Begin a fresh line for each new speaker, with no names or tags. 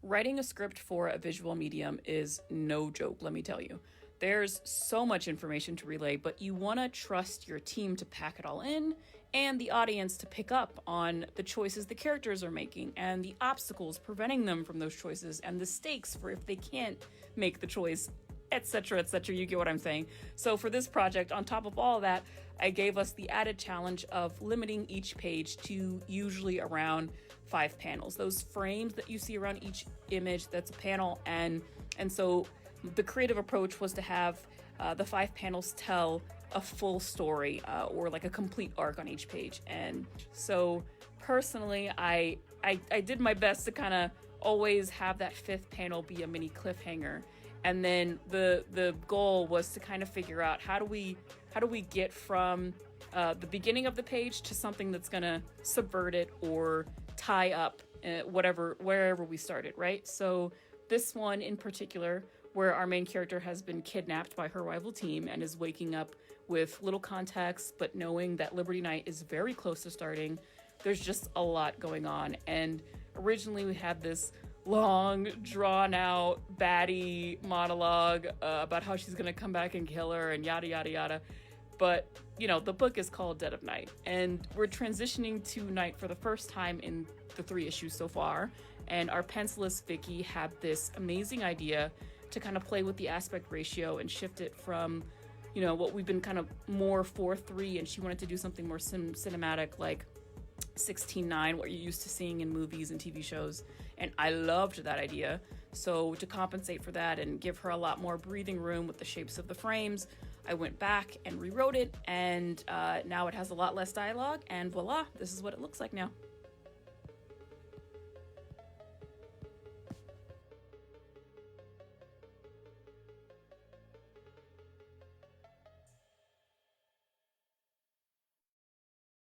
Writing a script for a visual medium is no joke, let me tell you. There's so much information to relay, but you want to trust your team to pack it all in and the audience to pick up on the choices the characters are making and the obstacles preventing them from those choices and the stakes for if they can't make the choice, etc., etc. You get what I'm saying. So for this project, on top of all that, I gave us the added challenge of limiting each page to usually around 5 panels. Those frames that you see around each image, that's a panel, and so the creative approach was to have the 5 panels tell a full story or like a complete arc on each page. And so personally, I did my best to kind of always have that 5th panel be a mini cliffhanger. And then the goal was to kind of figure out how do we get from the beginning of the page to something that's gonna subvert it or tie up wherever we started, right? So this one in particular, where our main character has been kidnapped by her rival team and is waking up with little context, but knowing that Liberty Night is very close to starting, there's just a lot going on. And originally we had this long, drawn-out baddie monologue about how she's gonna come back and kill her and yada yada yada. But, you know, the book is called Dead of Night, and we're transitioning to night for the first time in the 3 issues so far, and our pencilist Vicky had this amazing idea to kind of play with the aspect ratio and shift it from, you know, what we've been kind of more 4:3, and she wanted to do something more cinematic, like 16:9, what you're used to seeing in movies and TV shows. And I loved that idea. So to compensate for that and give her a lot more breathing room with the shapes of the frames, I went back and rewrote it, and now it has a lot less dialogue, and voila, this is what it looks like now.